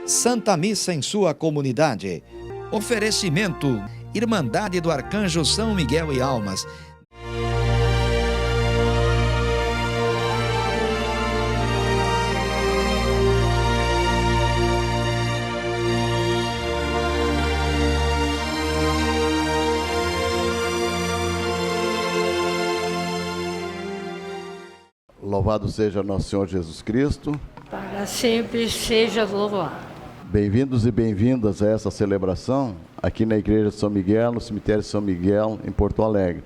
Santa Missa em sua comunidade. Oferecimento: Irmandade do Arcanjo São Miguel e Almas. Louvado seja nosso Senhor Jesus Cristo. Para sempre seja louvado. Bem-vindos e bem-vindas a essa celebração aqui na Igreja de São Miguel, no cemitério de São Miguel, em Porto Alegre.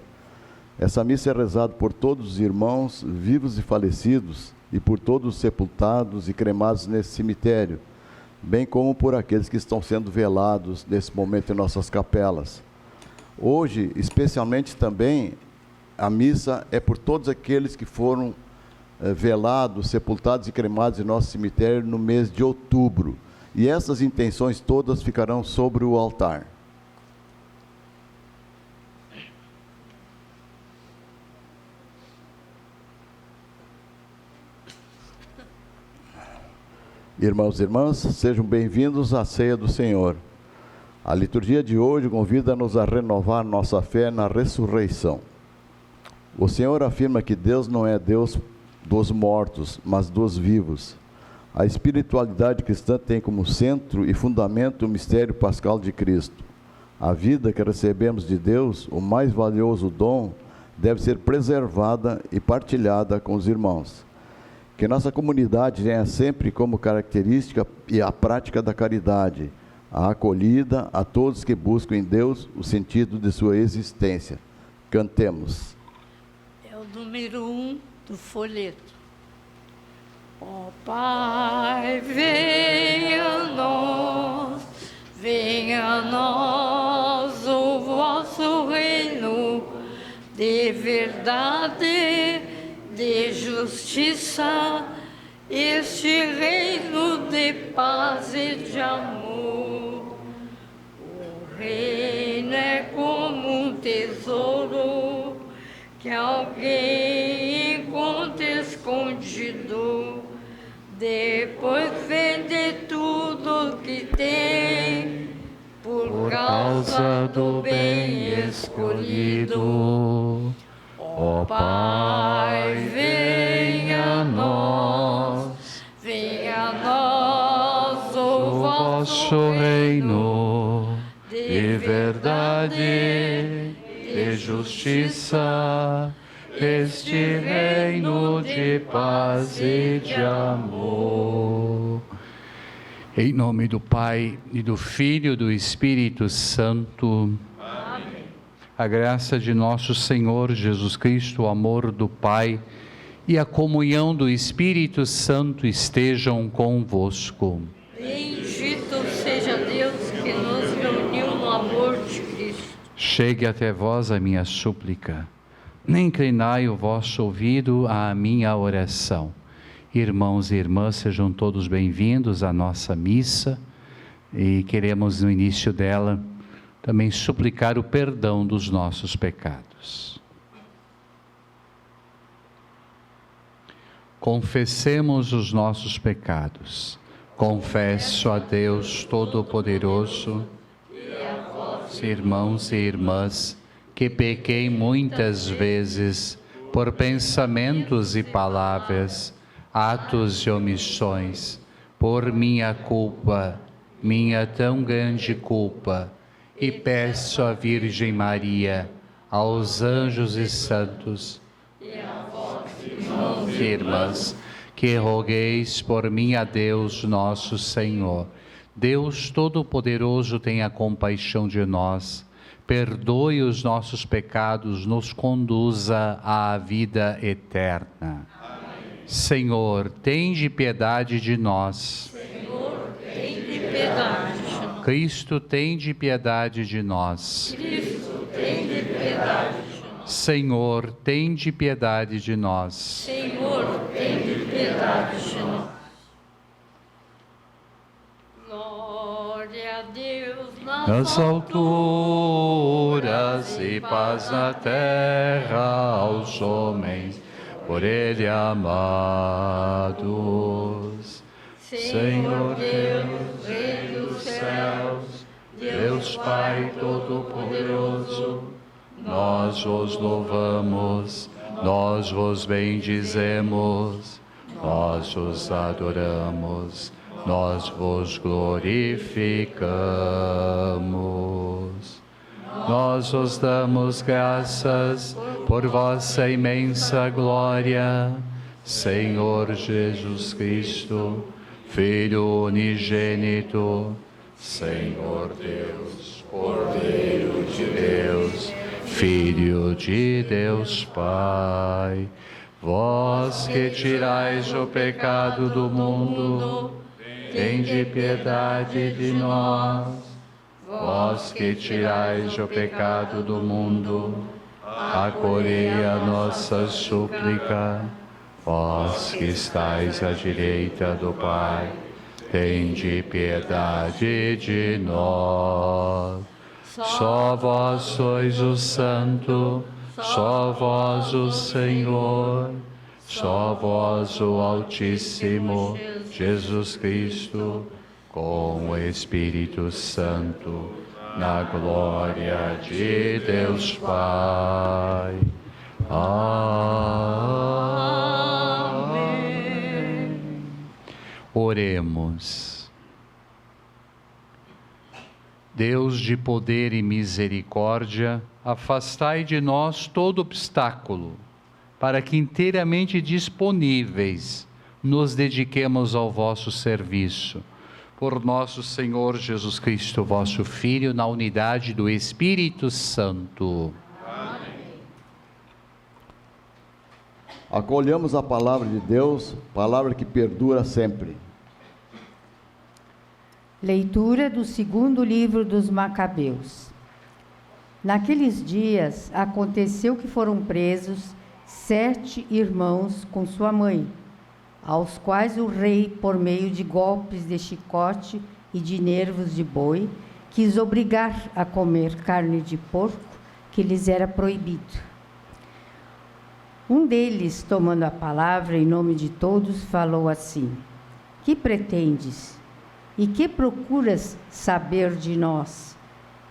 Essa missa é rezada por todos os irmãos vivos e falecidos e por todos os sepultados e cremados nesse cemitério, bem como por aqueles que estão sendo velados nesse momento em nossas capelas. Hoje, especialmente também, a missa é por todos aqueles que foram velados, sepultados e cremados em nosso cemitério no mês de outubro. E essas intenções todas ficarão sobre o altar. Irmãos e irmãs, sejam bem-vindos à ceia do Senhor. A liturgia de hoje convida-nos a renovar nossa fé na ressurreição. O Senhor afirma que Deus não é Deus dos mortos, mas dos vivos. A espiritualidade cristã tem como centro e fundamento o mistério pascal de Cristo. A vida que recebemos de Deus, o mais valioso dom, deve ser preservada e partilhada com os irmãos. Que nossa comunidade tenha sempre como característica e a prática da caridade, a acolhida a todos que buscam em Deus o sentido de sua existência. Cantemos. É o número 1 do folheto. Ó Pai, venha a nós o vosso reino de verdade, de justiça, este reino de paz e de amor. O reino é como um tesouro que alguém encontra escondido, depois vende tudo que tem, por causa do bem escolhido. Ó Pai, venha a nós o vosso reino, de verdade, de justiça, este reino de paz e de amor. Em nome do Pai, e do Filho e do Espírito Santo. Amém. A graça de nosso Senhor Jesus Cristo, o amor do Pai e a comunhão do Espírito Santo estejam convosco. Bendito seja Deus que nos reuniu no amor de Cristo. Chegue até vós a minha súplica. Inclinai o vosso ouvido à minha oração. Irmãos e irmãs, sejam todos bem-vindos à nossa missa e queremos no início dela também suplicar o perdão dos nossos pecados. Confessemos os nossos pecados. Confesso a Deus Todo-Poderoso, irmãos e irmãs, que pequei muitas vezes por pensamentos e palavras, atos e omissões, por minha culpa, minha tão grande culpa, e peço à Virgem Maria, aos anjos e santos, e a vós, irmãos e irmãs, que rogueis por mim a Deus nosso Senhor. Deus Todo-Poderoso tenha compaixão de nós, perdoe os nossos pecados, nos conduza à vida eterna. Senhor, tende piedade de nós. Senhor, tende piedade de nós. Cristo, tende piedade de nós. Cristo, tende piedade de nós. Senhor, tende piedade de nós. Senhor, tende piedade de nós. Glória a Deus Nas alturas e paz na terra aos homens por Ele amados. Senhor Deus, Rei dos céus, Deus Pai Todo-Poderoso, nós vos louvamos, nós vos bendizemos, nós vos adoramos, nós vos glorificamos. Nós vos damos graças por vossa imensa glória, Senhor Jesus Cristo, Filho unigênito, Senhor Deus, Cordeiro de Deus, Filho de Deus Pai. Vós que tirais o pecado do mundo, tende piedade de nós. Vós que tirais o pecado do mundo, acolhei a nossa súplica. Vós que estais à direita do Pai, tende piedade de nós. Só vós sois o Santo, só vós o Senhor, só vós o Altíssimo, Jesus Cristo, com o Espírito Santo, na glória de Deus Pai. Amém. Oremos. Deus de poder e misericórdia, afastai de nós todo obstáculo, para que inteiramente disponíveis nos dediquemos ao vosso serviço. Por nosso Senhor Jesus Cristo, vosso Filho, na unidade do Espírito Santo. Amém. Acolhamos a palavra de Deus, palavra que perdura sempre. Leitura do segundo livro dos Macabeus. Naqueles dias, aconteceu que foram presos 7 irmãos com sua mãe, aos quais o rei, por meio de golpes de chicote e de nervos de boi, quis obrigar a comer carne de porco, que lhes era proibido. Um deles, tomando a palavra em nome de todos, falou assim: que pretendes? E que procuras saber de nós?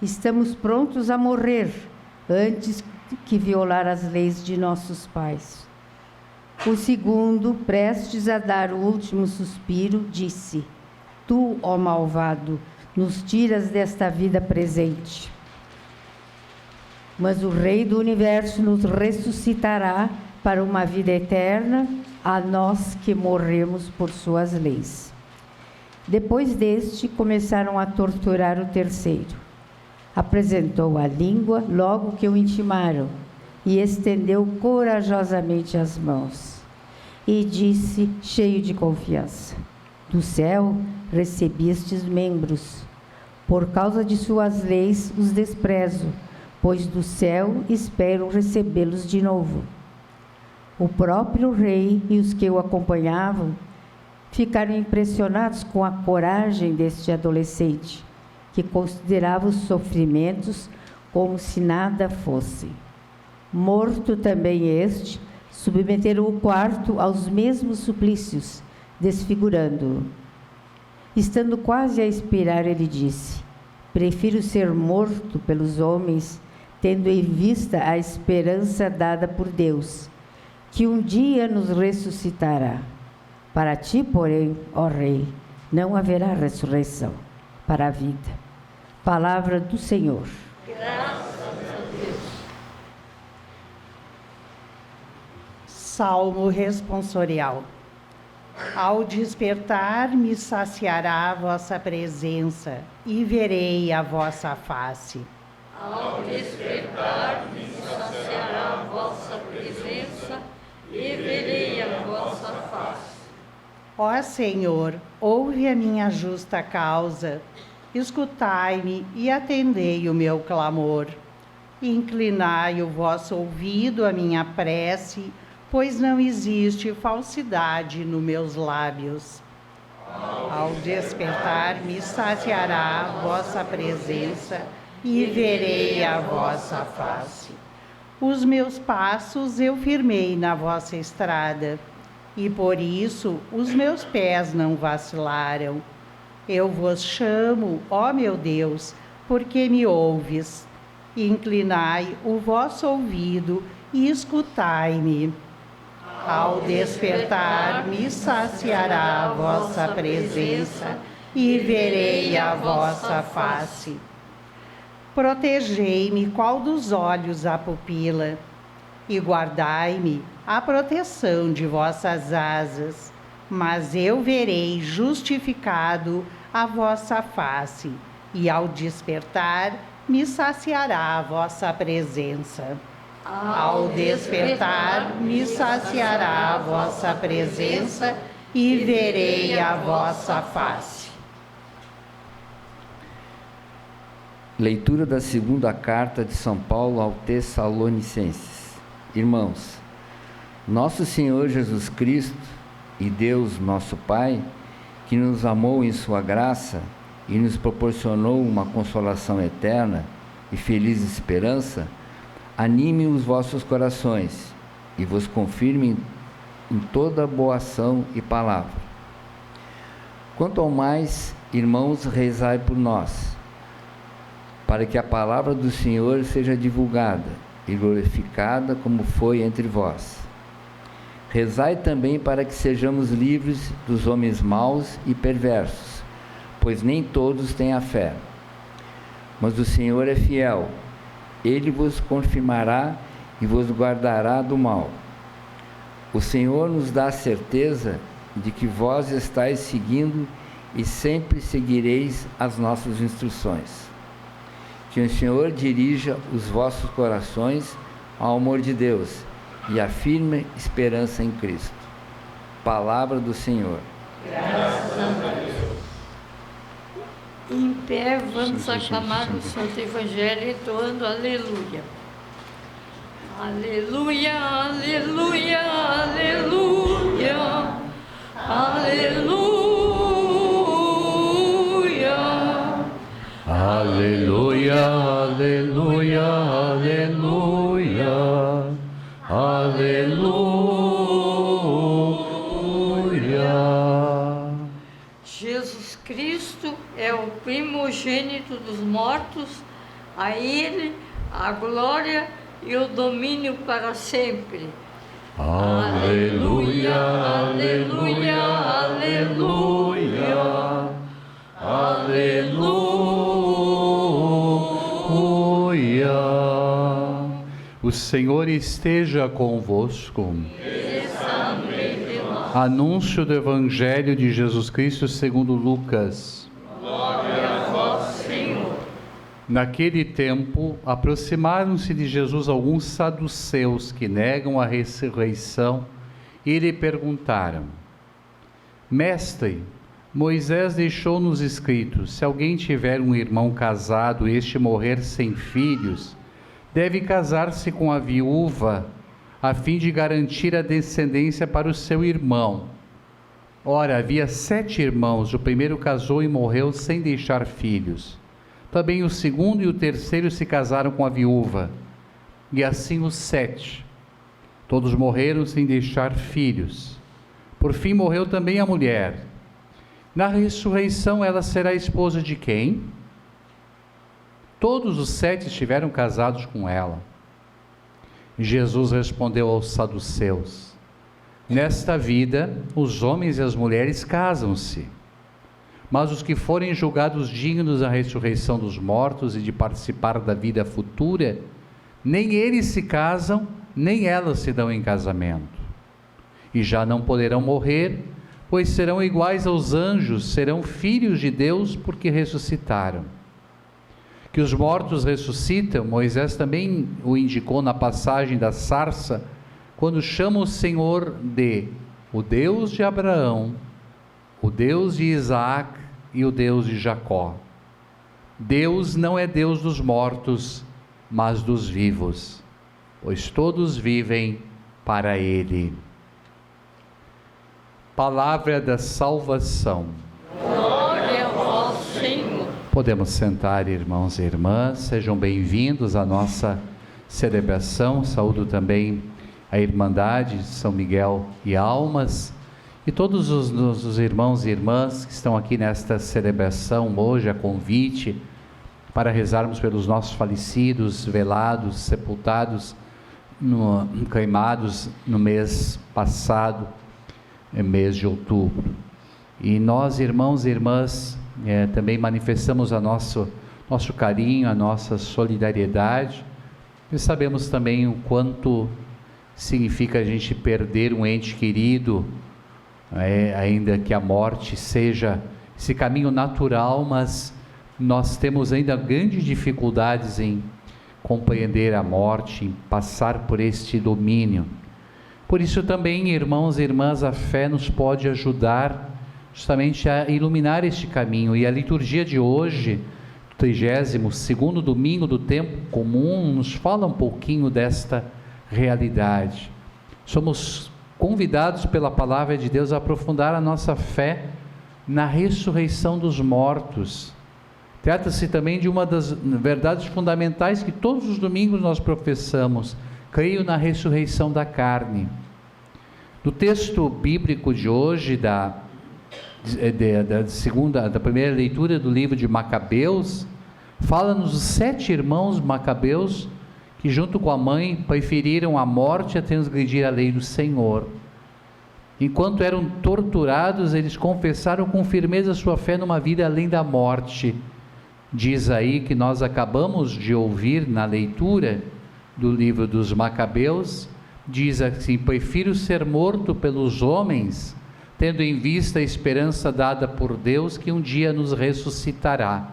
Estamos prontos a morrer, antes que violar as leis de nossos pais. O segundo, prestes a dar o último suspiro, disse: tu, ó malvado, nos tiras desta vida presente. Mas o Rei do Universo nos ressuscitará para uma vida eterna, a nós que morremos por suas leis. Depois deste, começaram a torturar o terceiro. Apresentou a língua logo que o intimaram e estendeu corajosamente as mãos. E disse, cheio de confiança: do céu recebi estes membros. Por causa de suas leis os desprezo, pois do céu espero recebê-los de novo. O próprio rei e os que o acompanhavam ficaram impressionados com a coragem deste adolescente, que considerava os sofrimentos como se nada fossem. Morto também este, submeteram o quarto aos mesmos suplícios, desfigurando-o. Estando quase a expirar, ele disse: prefiro ser morto pelos homens, tendo em vista a esperança dada por Deus, que um dia nos ressuscitará. Para ti, porém, ó Rei, não haverá ressurreição para a vida. Palavra do Senhor. Graças a Deus. Salmo responsorial. Ao despertar, me saciará a vossa presença e verei a vossa face. Ao despertar, me saciará a vossa presença e verei a vossa face. Ó Senhor, ouve a minha justa causa, escutai-me e atendei o meu clamor. Inclinai o vosso ouvido à minha prece, pois não existe falsidade nos meus lábios. Ao despertar, me saciará a vossa presença e verei a vossa face. Os meus passos eu firmei na vossa estrada, e por isso os meus pés não vacilaram. Eu vos chamo, ó meu Deus, porque me ouves. Inclinai o vosso ouvido e escutai-me. Ao despertar, me saciará a vossa presença e verei a vossa face. Protegei-me qual dos olhos a pupila, e guardai-me a proteção de vossas asas, mas eu verei justificado a vossa face, e ao despertar me saciará a vossa presença. Ao despertar me saciará a vossa presença, e verei a vossa face. Leitura da segunda carta de São Paulo aos Tessalonicenses. Irmãos, nosso Senhor Jesus Cristo e Deus nosso Pai, que nos amou em sua graça e nos proporcionou uma consolação eterna e feliz esperança, anime os vossos corações e vos confirme em toda boa ação e palavra. Quanto ao mais, irmãos, rezai por nós, para que a palavra do Senhor seja divulgada e glorificada como foi entre vós. Rezai também para que sejamos livres dos homens maus e perversos, pois nem todos têm a fé. Mas o Senhor é fiel, Ele vos confirmará e vos guardará do mal. O Senhor nos dá a certeza de que vós estáis seguindo e sempre seguireis as nossas instruções. Que o Senhor dirija os vossos corações ao amor de Deus e à firme esperança em Cristo. Palavra do Senhor. Graças a Deus. Em pé, vamos aclamar o Santo Evangelho entoando aleluia. Aleluia, aleluia, aleluia, aleluia. Aleluia, aleluia, aleluia, aleluia. Jesus Cristo é o primogênito dos mortos, a Ele a glória e o domínio para sempre. Aleluia, aleluia, aleluia, aleluia. O Senhor esteja convosco. Anúncio do Evangelho de Jesus Cristo segundo Lucas. Glória a vós, Senhor. Naquele tempo, aproximaram-se de Jesus alguns saduceus que negam a ressurreição e lhe perguntaram: Mestre, Moisés deixou-nos escrito: se alguém tiver um irmão casado e este morrer sem filhos, deve casar-se com a viúva, a fim de garantir a descendência para o seu irmão. Ora, havia 7 irmãos, o primeiro casou e morreu sem deixar filhos. Também o segundo e o terceiro se casaram com a viúva, e assim os 7. Todos morreram sem deixar filhos. Por fim morreu também a mulher. Na ressurreição ela será esposa de quem? Todos os 7 estiveram casados com ela. Jesus respondeu aos saduceus: nesta vida, os homens e as mulheres casam-se, mas os que forem julgados dignos da ressurreição dos mortos e de participar da vida futura, nem eles se casam, nem elas se dão em casamento. E já não poderão morrer, pois serão iguais aos anjos, serão filhos de Deus, porque ressuscitaram. Que os mortos ressuscitam, Moisés também o indicou na passagem da sarça, quando chama o Senhor de o Deus de Abraão, o Deus de Isaac e o Deus de Jacó. Deus não é Deus dos mortos, mas dos vivos, pois todos vivem para Ele. Palavra da salvação. Glória a vós, Senhor. Podemos sentar, irmãos e irmãs, sejam bem-vindos à nossa celebração. Saúdo também a Irmandade de São Miguel e Almas, e todos os irmãos e irmãs que estão aqui nesta celebração hoje, a convite para rezarmos pelos nossos falecidos, velados, sepultados, queimados no mês passado, mês de outubro. E nós, irmãos e irmãs, também manifestamos nosso carinho, a nossa solidariedade, e sabemos também o quanto significa a gente perder um ente querido, ainda que a morte seja esse caminho natural, mas nós temos ainda grandes dificuldades em compreender a morte, em passar por este domínio. Por isso também, irmãos e irmãs, a fé nos pode ajudar justamente a iluminar este caminho, e a liturgia de hoje, 32º domingo do tempo comum, nos fala um pouquinho desta realidade. Somos convidados pela palavra de Deus a aprofundar a nossa fé na ressurreição dos mortos. Trata-se também de uma das verdades fundamentais que todos os domingos nós professamos: creio na ressurreição da carne. No texto bíblico de hoje, da primeira leitura do livro de Macabeus, fala-nos os 7 irmãos macabeus que junto com a mãe preferiram a morte a transgredir a lei do Senhor. Enquanto eram torturados, eles confessaram com firmeza sua fé numa vida além da morte. Diz aí que nós acabamos de ouvir na leitura do livro dos Macabeus, diz assim: prefiro ser morto pelos homens, tendo em vista a esperança dada por Deus que um dia nos ressuscitará.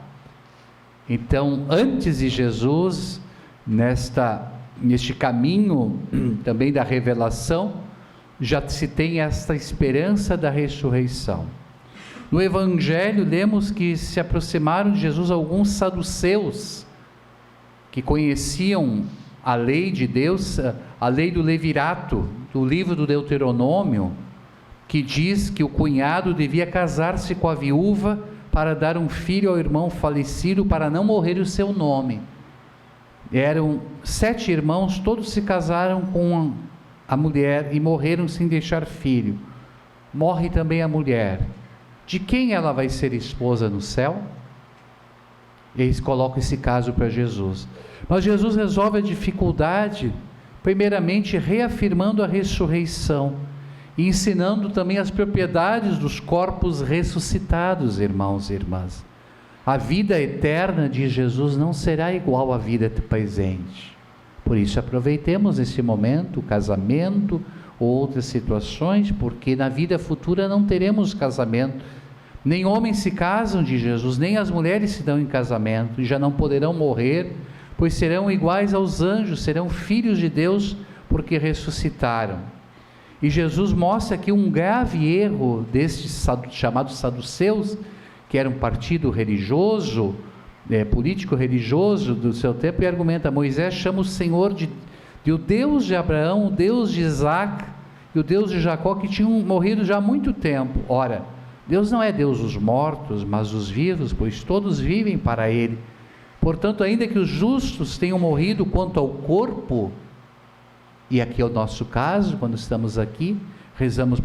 Então, antes de Jesus, neste caminho também da revelação, já se tem esta esperança da ressurreição. No Evangelho, lemos que se aproximaram de Jesus alguns saduceus, que conheciam a lei de Deus, a lei do levirato, do livro do Deuteronômio, que diz que o cunhado devia casar-se com a viúva para dar um filho ao irmão falecido, para não morrer o seu nome. Eram 7 irmãos, todos se casaram com a mulher e morreram sem deixar filho. Morre também a mulher. De quem ela vai ser esposa no céu? Eles colocam esse caso para Jesus. Mas Jesus resolve a dificuldade, primeiramente reafirmando a ressurreição e ensinando também as propriedades dos corpos ressuscitados, irmãos e irmãs. A vida eterna de Jesus não será igual à vida presente. Por isso aproveitemos esse momento, o casamento ou outras situações, porque na vida futura não teremos casamento. Nem homens se casam de Jesus, nem as mulheres se dão em casamento, e já não poderão morrer, pois serão iguais aos anjos, serão filhos de Deus, porque ressuscitaram. E Jesus mostra aqui um grave erro destes chamados saduceus, que era um partido religioso, político-religioso do seu tempo, e argumenta: Moisés chama o Senhor de o Deus de Abraão, o Deus de Isaac e o Deus de Jacó, que tinham morrido já há muito tempo. Ora, Deus não é Deus dos mortos, mas dos vivos, pois todos vivem para Ele. Portanto, ainda que os justos tenham morrido quanto ao corpo, e aqui é o nosso caso, quando estamos aqui, rezamos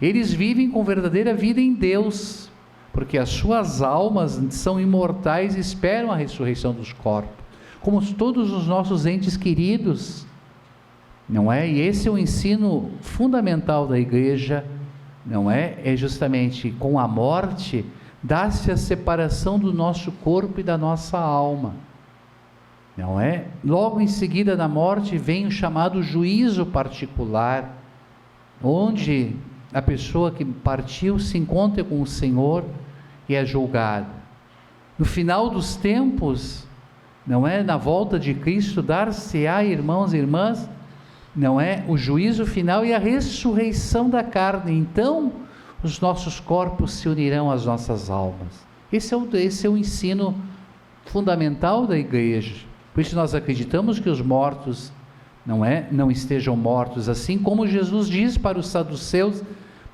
eles vivem com verdadeira vida em Deus, porque as suas almas são imortais e esperam a ressurreição dos corpos, como todos os nossos entes queridos, não é? E esse é o ensino fundamental da igreja, não é? É justamente com a morte dá-se a separação do nosso corpo e da nossa alma, não é? Logo em seguida da morte vem o chamado juízo particular, onde a pessoa que partiu se encontra com o Senhor e é julgada. No final dos tempos, não é? Na volta de Cristo, dar-se-á, irmãos e irmãs, não é? O juízo final e a ressurreição da carne. Então, os nossos corpos se unirão às nossas almas. Esse é o ensino fundamental da igreja. Por isso nós acreditamos que os mortos, não estejam mortos, assim como Jesus diz para os saduceus: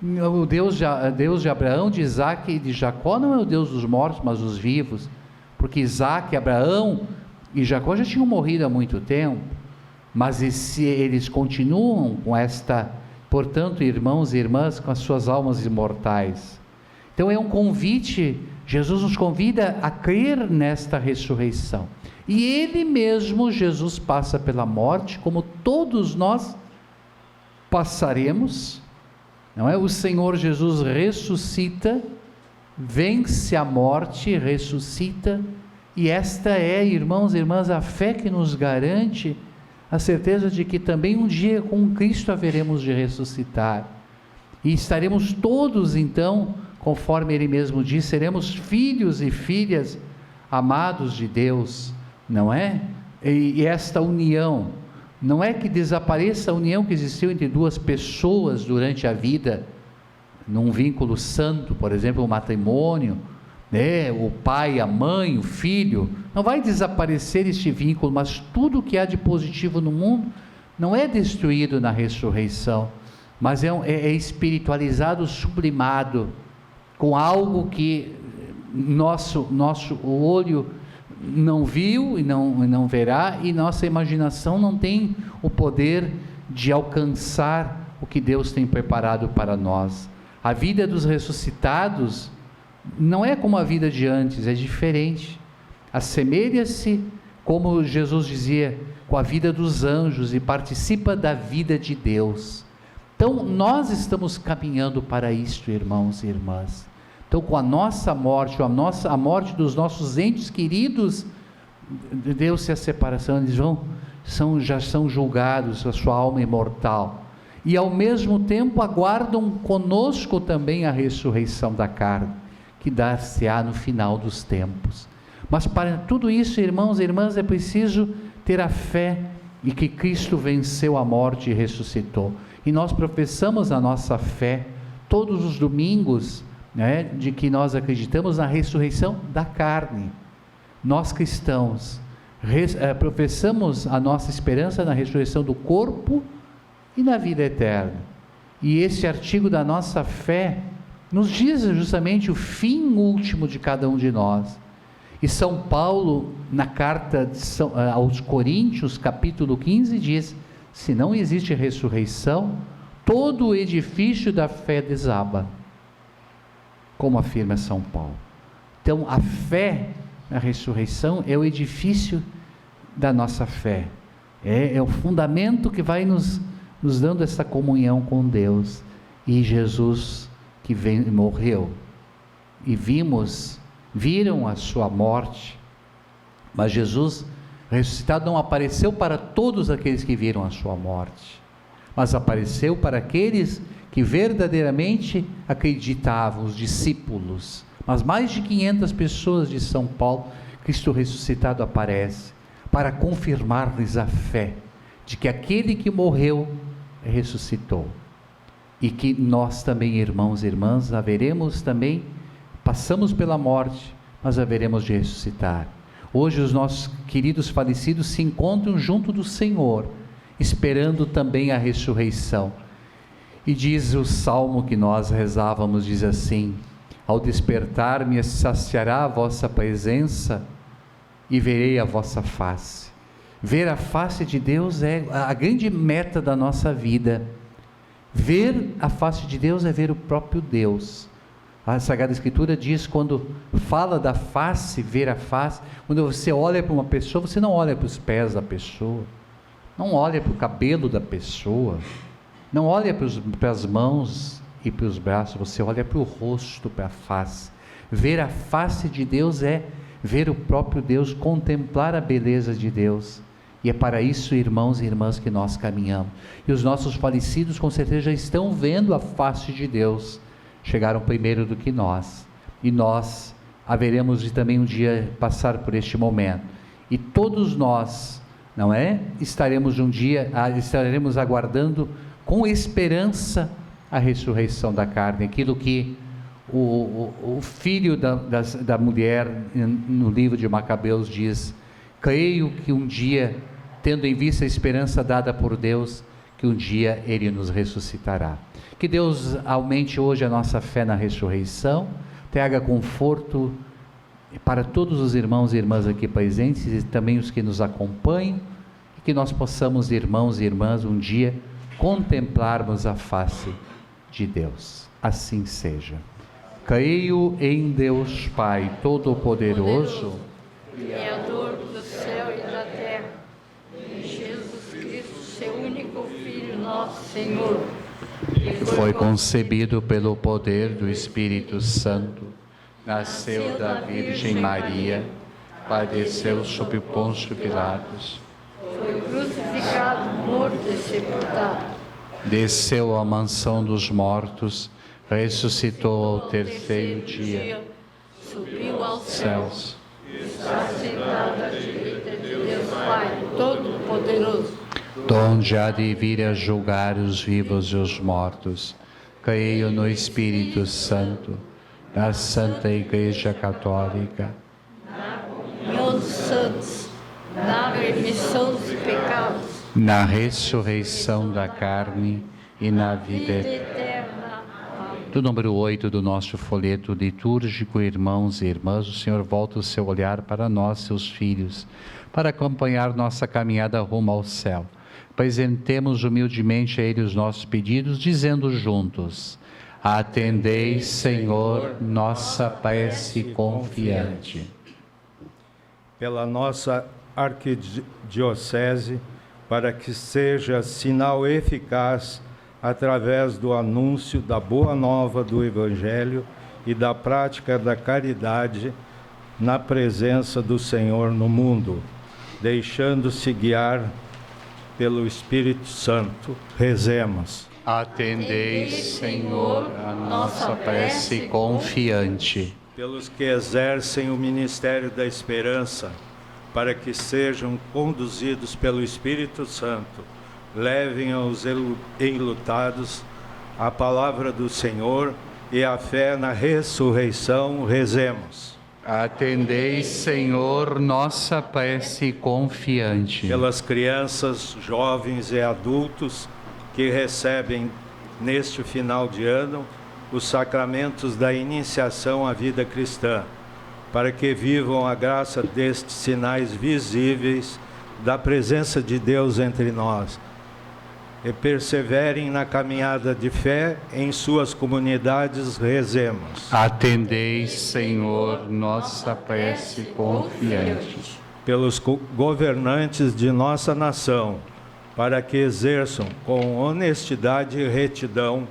o Deus de Abraão, de Isaac e de Jacó não é o Deus dos mortos, mas dos vivos, porque Isaac, Abraão e Jacó já tinham morrido há muito tempo. mas se eles continuam com esta, portanto, irmãos e irmãs, com as suas almas imortais. Então é um convite, Jesus nos convida a crer nesta ressurreição. E Ele mesmo, Jesus, passa pela morte, como todos nós passaremos, não é? O Senhor Jesus ressuscita, vence a morte, ressuscita, e esta é, irmãos e irmãs, a fé que nos garante a certeza de que também um dia com Cristo haveremos de ressuscitar, e estaremos todos então, conforme Ele mesmo diz, seremos filhos e filhas amados de Deus, não é? E esta união, não é que desapareça a união que existiu entre duas pessoas durante a vida, num vínculo santo, por exemplo, o matrimônio, né? O pai, a mãe, o filho, não vai desaparecer este vínculo, mas tudo que há de positivo no mundo não é destruído na ressurreição, mas é espiritualizado, sublimado, com algo que nosso olho não viu e não verá, e nossa imaginação não tem o poder de alcançar o que Deus tem preparado para nós. A vida dos ressuscitados não é como a vida de antes, é diferente. Assemelha-se, como Jesus dizia, com a vida dos anjos e participa da vida de Deus. Então nós estamos caminhando para isto, irmãos e irmãs. Então, com a nossa morte, a morte dos nossos entes queridos, deu-se a separação, eles já são julgados, a sua alma imortal, e ao mesmo tempo aguardam conosco também a ressurreição da carne, que dar-se-á no final dos tempos. Mas para tudo isso, irmãos e irmãs, é preciso ter a fé e que Cristo venceu a morte e ressuscitou, e nós professamos a nossa fé todos os domingos, né, de que nós acreditamos na ressurreição da carne. Nós cristãos professamos a nossa esperança na ressurreição do corpo e na vida eterna, e esse artigo da nossa fé nos diz justamente o fim último de cada um de nós. E São Paulo, na carta aos Coríntios, capítulo 15, diz: se não existe ressurreição, todo o edifício da fé desaba, como afirma São Paulo. Então a fé na ressurreição é o edifício da nossa fé, é o fundamento que vai nos dando essa comunhão com Deus. E Jesus que morreu, e viram a sua morte, mas Jesus ressuscitado não apareceu para todos aqueles que viram a sua morte, mas apareceu para aqueles que verdadeiramente acreditavam, os discípulos. Mas mais de 500 pessoas de São Paulo, Cristo ressuscitado aparece para confirmar-lhes a fé de que aquele que morreu ressuscitou, e que nós também, irmãos e irmãs, passamos pela morte, mas haveremos de ressuscitar. Hoje os nossos queridos falecidos se encontram junto do Senhor, esperando também a ressurreição. E diz o salmo que nós rezávamos, diz assim: ao despertar me saciará a vossa presença e verei a vossa face. Ver a face de Deus é a grande meta da nossa vida. Ver a face de Deus é ver o próprio Deus. A Sagrada Escritura diz, quando fala da face, ver a face, quando você olha para uma pessoa, você não olha para os pés da pessoa, não olha para o cabelo da pessoa, não olha para as mãos e para os braços, você olha para o rosto, para a face. Ver a face de Deus é ver o próprio Deus, contemplar a beleza de Deus. E é para isso, irmãos e irmãs, que nós caminhamos. E os nossos falecidos com certeza já estão vendo a face de Deus, chegaram primeiro do que nós, e nós haveremos de também um dia passar por este momento, e todos nós, não é? Estaremos aguardando com esperança a ressurreição da carne, aquilo que o filho da mulher no livro de Macabeus diz: creio que um dia, tendo em vista a esperança dada por Deus, que um dia Ele nos ressuscitará. Que Deus aumente hoje a nossa fé na ressurreição, traga conforto para todos os irmãos e irmãs aqui presentes e também os que nos acompanham, e que nós possamos, irmãos e irmãs, um dia contemplarmos a face de Deus. Assim seja. Creio em Deus Pai Todo-Poderoso, Criador do céu e da terra, em Jesus Cristo, seu único Filho, nosso Senhor, que foi concebido pelo poder do Espírito Santo, nasceu da Virgem Maria, padeceu sob Pôncio Pilatos, foi crucificado, morto e sepultado. Desceu à mansão dos mortos, ressuscitou ao terceiro dia, Subiu aos céus, está sentado à direita de Deus Pai Todo-Poderoso, donde há de vir a julgar os vivos e os mortos. Creio no Espírito Santo, na Santa Igreja Católica, comunhão dos santos, na remissão dos pecados, na ressurreição da carne e na vida vida eterna. eterna. Amém. Do número 8 do nosso folheto litúrgico, irmãos e irmãs, o Senhor volta o seu olhar para nós, seus filhos, para acompanhar nossa caminhada rumo ao céu. Apresentemos humildemente a Ele os nossos pedidos, dizendo juntos: atendei, Senhor, nossa prece confiante. Pela nossa arquidiocese, para que seja sinal eficaz através do anúncio da boa nova do Evangelho e da prática da caridade na presença do Senhor no mundo, deixando-se guiar pelo Espírito Santo. Rezemos. Atendei, Senhor, a nossa prece confiante. Pelos que exercem o ministério da esperança, para que sejam conduzidos pelo Espírito Santo, levem aos enlutados a palavra do Senhor e a fé na ressurreição. Rezemos. Atendei, Senhor, nossa prece confiante. Pelas crianças, jovens e adultos que recebem neste final de ano os sacramentos da iniciação à vida cristã, para que vivam a graça destes sinais visíveis da presença de Deus entre nós e perseverem na caminhada de fé em suas comunidades. Rezemos. Atendei, Senhor, nossa prece confiante. Pelos governantes de nossa nação, para que exerçam com honestidade e retidão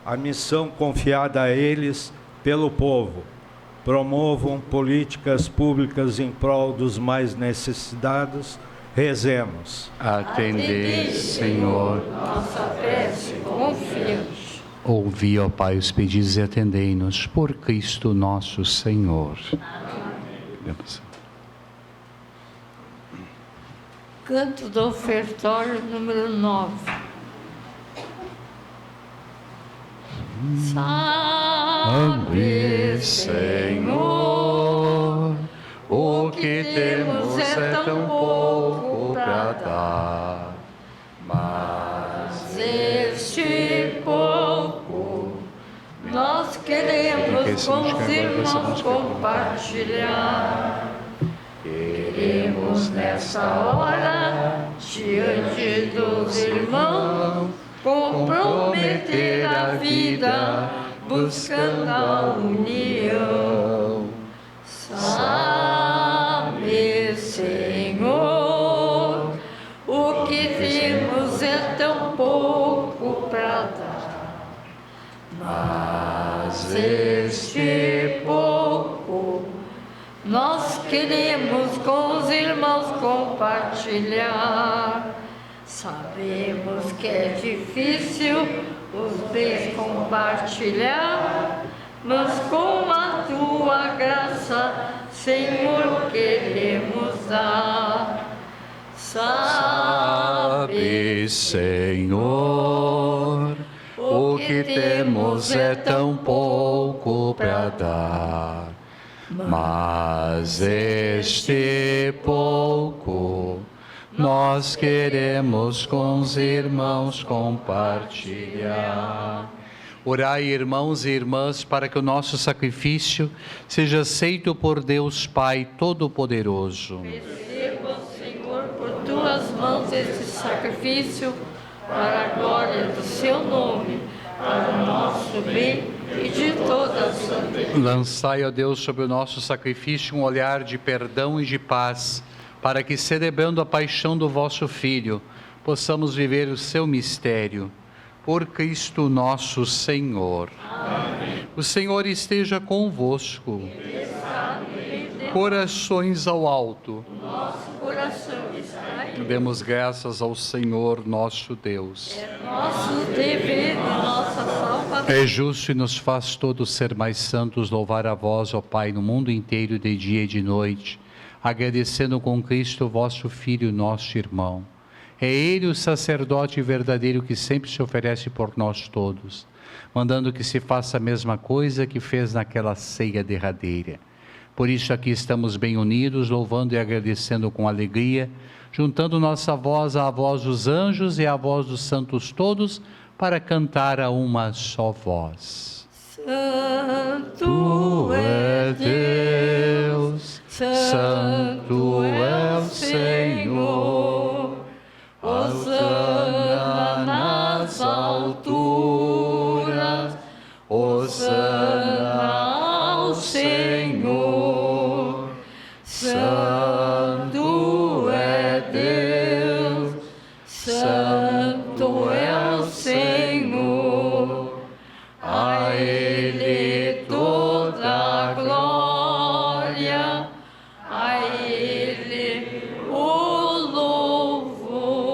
a missão confiada a eles pelo povo, promovam políticas públicas em prol dos mais necessitados. Rezemos. Atendei, Senhor, nossa prece confiante. ouvi, ó Pai, os pedidos e atendei-nos por Cristo nosso Senhor. Amém. Canto do ofertório número 9. Sabe, Senhor, o que temos é tão pouco para dar, mas Este pouco nós queremos com os irmãos compartilhar. Queremos nessa hora, diante dos irmãos, comprometer a vida, buscando a união. Sabe, Senhor, o que temos é tão pouco para dar, mas este pouco nós queremos com os irmãos compartilhar. Sabemos que é difícil os bens compartilhar, mas com a tua graça, Senhor, queremos dar. sabe, Senhor, o que temos é tão pouco para dar, mas este pouco nós queremos com os irmãos compartilhar. Orai, irmãos e irmãs, para que o nosso sacrifício seja aceito por Deus Pai Todo-Poderoso. Receba, Senhor, por tua tuas mãos este sacrifício para a glória do seu nome, para o nosso bem e de toda a santa igreja. Lançai, ó Deus, sobre o nosso sacrifício um olhar de perdão e de paz, para que, celebrando a paixão do vosso Filho, possamos viver o seu mistério. Por Cristo nosso Senhor. Amém. O Senhor esteja convosco. Corações ao alto. Nosso coração está em Demos graças ao Senhor nosso Deus. É nosso dever e nossa salvação. É justo e nos faz todos ser mais santos louvar a vós, ó Pai, no mundo inteiro, de dia e de noite, agradecendo com Cristo, vosso Filho, nosso irmão. É Ele o sacerdote verdadeiro que sempre se oferece por nós todos, mandando que se faça a mesma coisa que fez naquela ceia derradeira. Por isso aqui estamos bem unidos, louvando e agradecendo com alegria, juntando nossa voz à voz dos anjos e à voz dos santos todos, para cantar a uma só voz. Santo é Deus, Santo é o Senhor, Hosana nas alturas, Hosana ao Senhor. Santo é Deus, Santo é o Senhor, a Ele toda a glória, a Ele o louvor.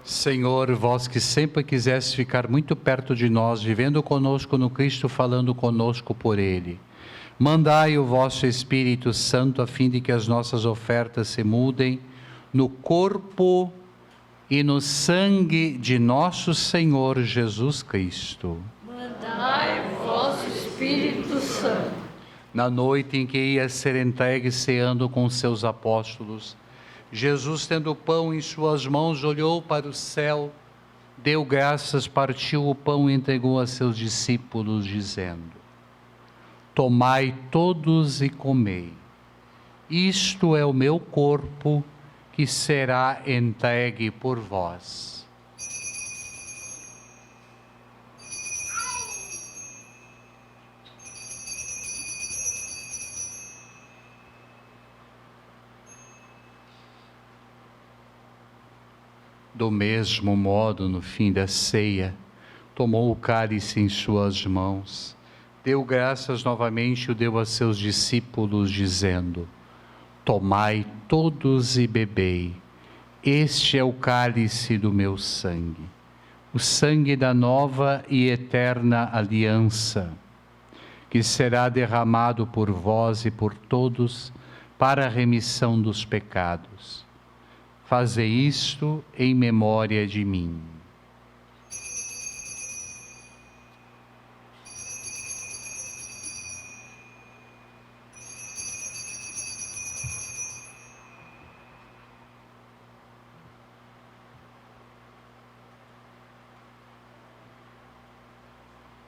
Senhor, vós que sempre quiseste ficar muito perto de nós, vivendo conosco no Cristo, falando conosco por Ele, mandai o vosso Espírito Santo a fim de que as nossas ofertas se mudem no corpo e no sangue de nosso Senhor Jesus Cristo. Mandai o vosso Espírito Santo. Na noite em que ia ser entregue ceando com seus apóstolos, Jesus, tendo o pão em suas mãos, olhou para o céu, deu graças, partiu o pão e entregou a seus discípulos, dizendo: tomai todos e comei. Isto é o meu corpo, que será entregue por vós. Do mesmo modo, no fim da ceia, tomou o cálice em suas mãos, deu graças novamente e o deu a seus discípulos, dizendo: tomai todos e bebei, este é o cálice do meu sangue, o sangue da nova e eterna aliança, que será derramado por vós e por todos para a remissão dos pecados. Fazei isto em memória de mim.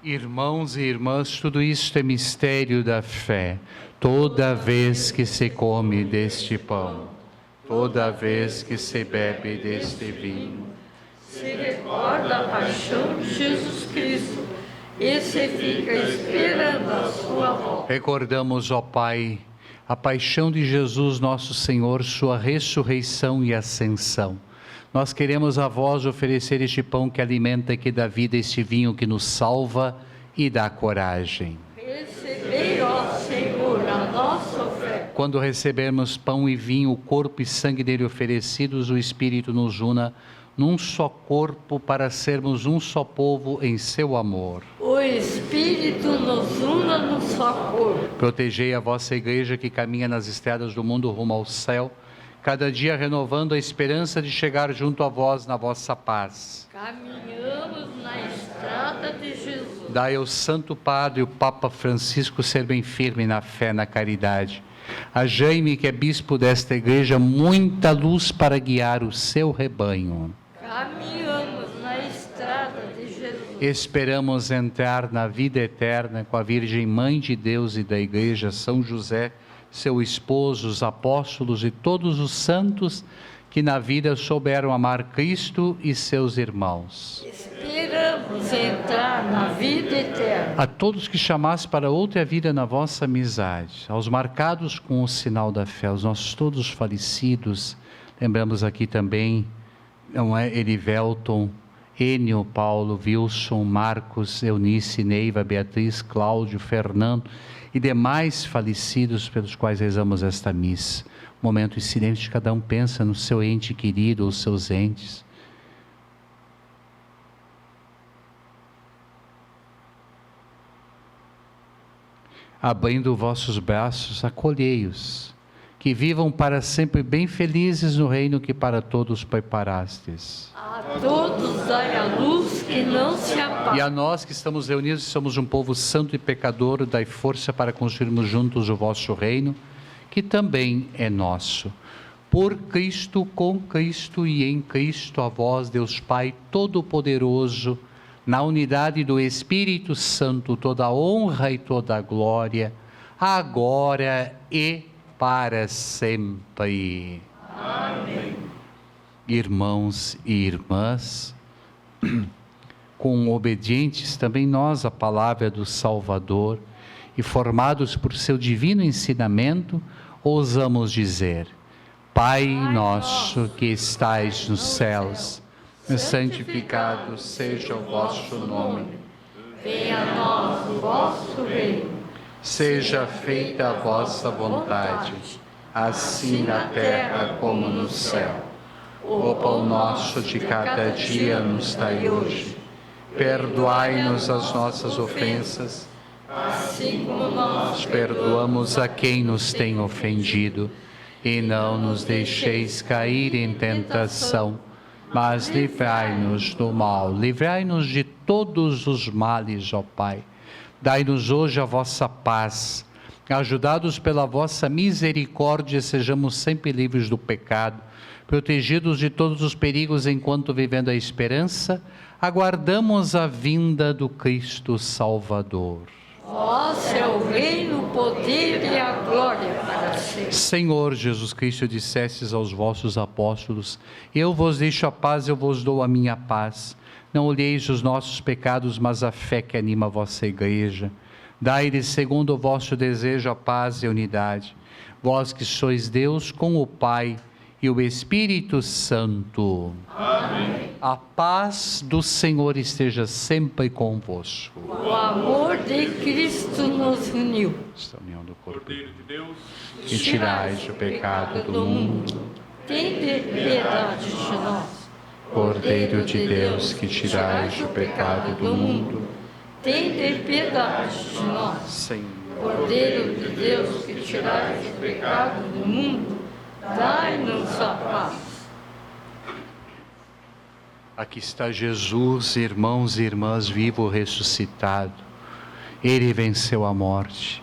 Irmãos e irmãs, tudo isto é mistério da fé. Toda vez que se come deste pão, toda vez que se bebe deste vinho, se recorda a paixão de Jesus Cristo e se fica esperando a sua volta. recordamos, ó Pai, a paixão de Jesus nosso Senhor, sua ressurreição e ascensão. Nós queremos a vós oferecer este pão que alimenta e que dá vida, este vinho que nos salva e dá coragem. Recebei, ó Senhor, a nossa oferta. Quando recebermos pão e vinho, o corpo e sangue dele oferecidos, o Espírito nos una num só corpo para sermos um só povo em seu amor. O Espírito nos una no só corpo. Protegei a vossa igreja que caminha nas estradas do mundo rumo ao céu, cada dia renovando a esperança de chegar junto a vós na vossa paz. Caminhamos na estrada de Jesus. Dai ao Santo Padre, o Papa Francisco, ser bem firme na fé, na caridade. A Jaime, que é bispo desta igreja, muita luz para guiar o seu rebanho. Caminhamos na estrada de Jesus. Esperamos entrar na vida eterna com a Virgem Mãe de Deus e da Igreja, São José, seu esposo, os apóstolos e todos os santos que na vida souberam amar Cristo e seus irmãos. Esperamos entrar na vida eterna. A todos que chamasse para outra vida na vossa amizade, aos marcados com o sinal da fé, aos nossos todos falecidos, lembramos aqui também, não é, Erivelton, Enio, Paulo, Wilson, Marcos, Eunice, Neiva, Beatriz, Cláudio, Fernando e demais falecidos pelos quais rezamos esta missa. Momento em silêncio, cada um pensa no seu ente querido ou seus entes. Abrindo vossos braços, acolhei-os, que vivam para sempre bem felizes no reino que para todos preparastes. A todos dai a luz que não se apaga. E a nós que estamos reunidos e somos um povo santo e pecador, dai força para construirmos juntos o vosso reino, que também é nosso. Por Cristo, com Cristo e em Cristo, a vós, Deus Pai Todo-Poderoso, na unidade do Espírito Santo, toda a honra e toda a glória, agora e para sempre. Amém. Irmãos e irmãs, com obedientes também nós à palavra do Salvador e formados por seu divino ensinamento, ousamos dizer: Pai nosso que estais nos céus, santificado seja o vosso nome. Venha a nós o vosso reino. Seja feita a vossa vontade, assim na terra como no céu. O pão nosso de cada dia nos dai hoje. Perdoai-nos as nossas ofensas, Assim como nós perdoamos a quem nos tem ofendido. E não nos deixeis cair em tentação, mas livrai-nos do mal. Livrai-nos de todos os males, ó Pai. Dai-nos hoje a vossa paz. Ajudados pela vossa misericórdia, sejamos sempre livres do pecado, protegidos de todos os perigos enquanto, vivendo a esperança, aguardamos a vinda do Cristo Salvador. Vosso é o reino, o poder e a glória para sempre. Senhor Jesus Cristo, dissestes aos vossos apóstolos: eu vos deixo a paz, eu vos dou a minha paz. Não olheis os nossos pecados, mas a fé que anima a vossa igreja. Dai-lhes, segundo o vosso desejo, a paz e a unidade. Vós que sois Deus com o Pai e o Espírito Santo. Amém. A paz do Senhor esteja sempre convosco. O amor de Cristo nos uniu. Esta união do corpo de Deus, que tirais o pecado do mundo. Tende piedade de nós. Cordeiro de Deus, que tirais o pecado do mundo. Tende piedade de nós. Senhor. Cordeiro de Deus, que tirais o pecado do mundo, dai-nos a paz. Aqui está Jesus, irmãos e irmãs, vivo ressuscitado. Ele venceu a morte.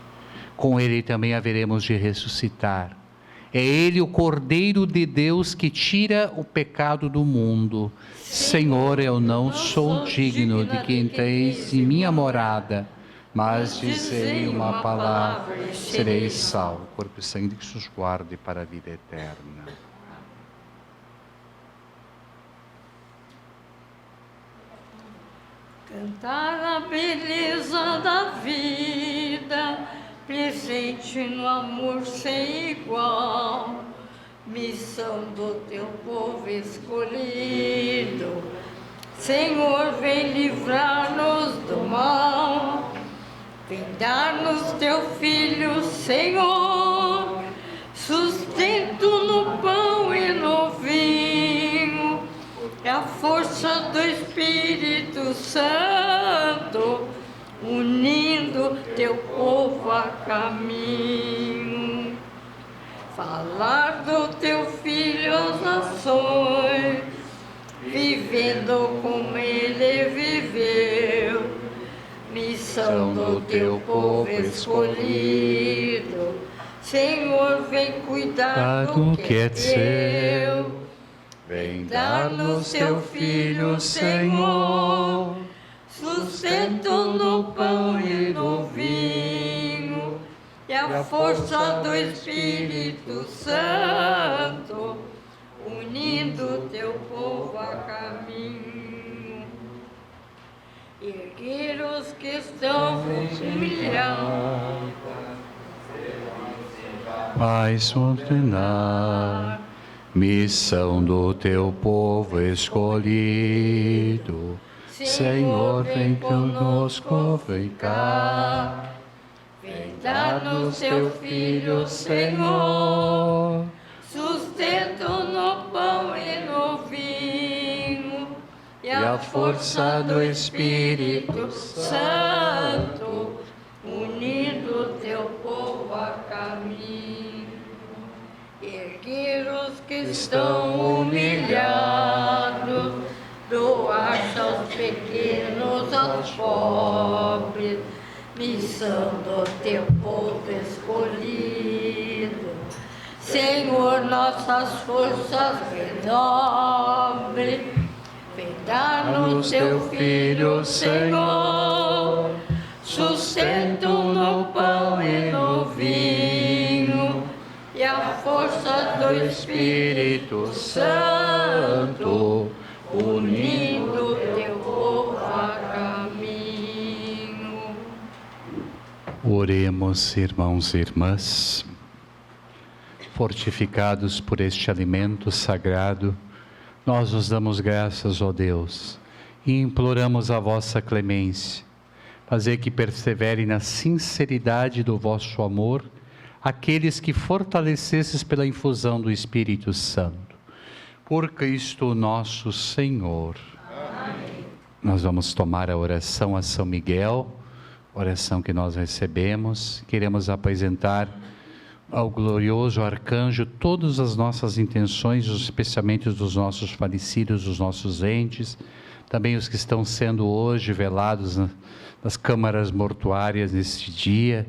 Com ele também haveremos de ressuscitar. É ele o Cordeiro de Deus que tira o pecado do mundo. Senhor, eu não sou digno de que entreis em minha morada, mas dizei uma palavra e sereis salvo. Corpo e sangue que os guarde para a vida eterna. Cantar a beleza da vida, presente no amor sem igual, missão do teu povo escolhido. Senhor, vem livrar-nos do mal, vem dar-nos teu Filho, Senhor, sustento no pão e no vinho, é a força do Espírito Santo, unindo teu povo a caminho. Falar do teu Filho às nações, vivendo como ele viveu, missão do teu povo escolhido. Senhor, vem cuidar do que é teu, vem dar-nos teu Filho, Senhor, sustento no pão e no vinho, e a força do Espírito Santo, unindo teu povo a caminho. Erguer os que estão humilhados, faz ordenar missão do teu povo escolhido. Senhor, vem conosco, vem cá. Vem dar-nos teu Filho, Senhor, sustento no pão e no vinho, e a força do Espírito Santo, unindo teu povo a caminho. Erguer os que estão humilhados, doar-se aos pequenos, aos pobres, missão do teu povo escolhido. Senhor, nossas forças renobre, vem dar-nos teu Filho, Senhor, sustento no pão e no vinho, e a força do Espírito Santo, unindo teu povo a caminho. Oremos, irmãos e irmãs, fortificados por este alimento sagrado, nós vos damos graças, ó Deus, e imploramos a vossa clemência, fazer que persevere na sinceridade do vosso amor aqueles que fortalecesses pela infusão do Espírito Santo. Por Cristo nosso Senhor. Amém. Nós vamos tomar a oração a São Miguel, oração que nós recebemos. Queremos apresentar ao glorioso arcanjo todas as nossas intenções, especialmente dos nossos falecidos, dos nossos entes, também os que estão sendo hoje velados nas câmaras mortuárias neste dia,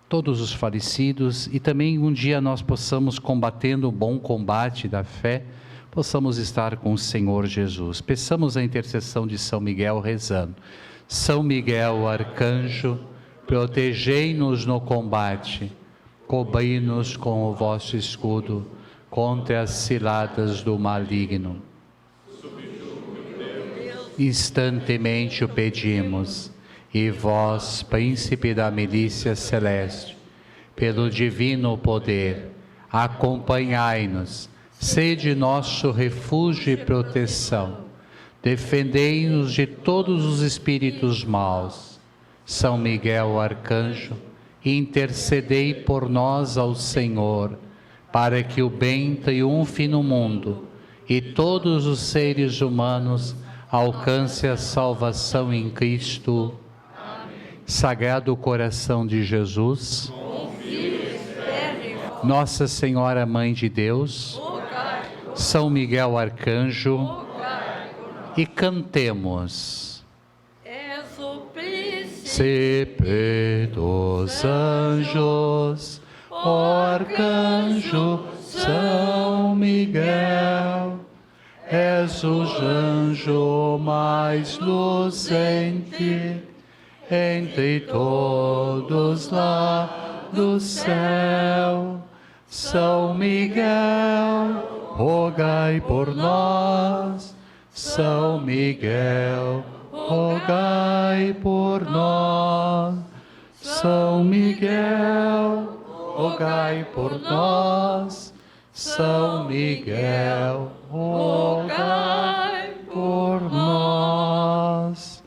todos os falecidos, e também um dia nós possamos, combatendo o bom combate da fé, possamos estar com o Senhor Jesus. Peçamos a intercessão de São Miguel rezando. São Miguel, arcanjo, protegei-nos no combate, cobri-nos com o vosso escudo, contra as ciladas do maligno. Instantemente o pedimos, e vós, príncipe da milícia celeste, pelo divino poder, acompanhai-nos, sede nosso refúgio e proteção, defendei-nos de todos os espíritos maus. São Miguel, arcanjo, intercedei por nós ao Senhor, para que o bem triunfe no mundo e todos os seres humanos alcancem a salvação em Cristo. Amém. Sagrado coração de Jesus, Nossa Senhora Mãe de Deus, São Miguel Arcanjo, e cantemos. És o príncipe dos anjos, ó arcanjo São Miguel, és o anjo mais luzente entre todos lá do céu. São Miguel, rogai por nós. São Miguel, rogai por nós. São Miguel, rogai por nós. São Miguel, rogai por nós.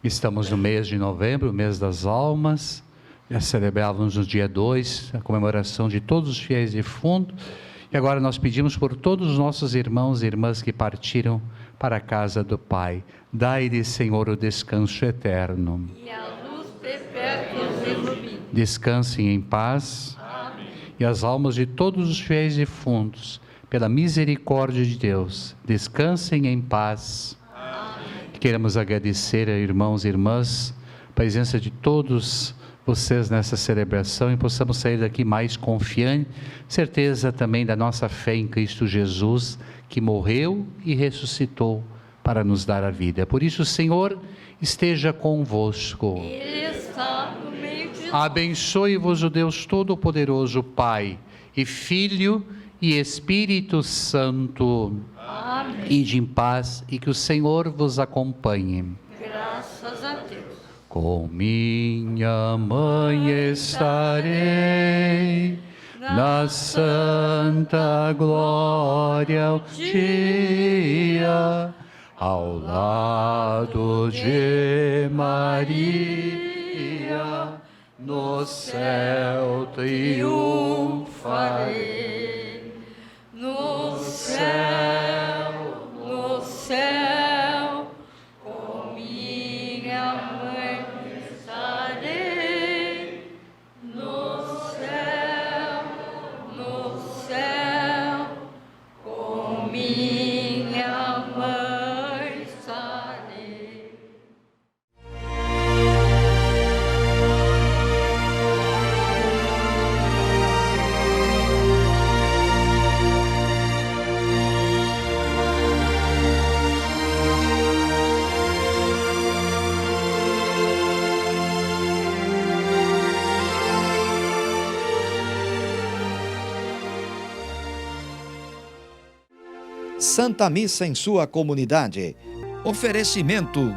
Estamos no mês de novembro, o mês das almas. Já celebrávamos no dia 2 a comemoração de todos os fiéis defuntos. E agora nós pedimos por todos os nossos irmãos e irmãs que partiram para a casa do Pai. Dai-lhes, Senhor, o descanso eterno. e a luz perpétua os ilumine. Descansem em paz. Amém. E as almas de todos os fiéis defuntos, pela misericórdia de Deus, descansem em paz. Amém. Queremos agradecer a irmãos e irmãs, a presença de todos vocês nessa celebração, e possamos sair daqui mais confiantes, certeza também da nossa fé em Cristo Jesus, que morreu e ressuscitou para nos dar a vida. Por isso, o Senhor esteja convosco. Ele está no meio de nós. Abençoe-vos o Deus Todo-Poderoso, Pai e Filho e Espírito Santo. Amém. Ide em paz e que o Senhor vos acompanhe. Graças a Deus. Com minha mãe estarei na santa glória um dia, ao lado de Maria, no céu triunfarei. No céu, com minha mãe estarei. No céu, com minha mãe estarei. Santa Missa em sua comunidade. Oferecimento: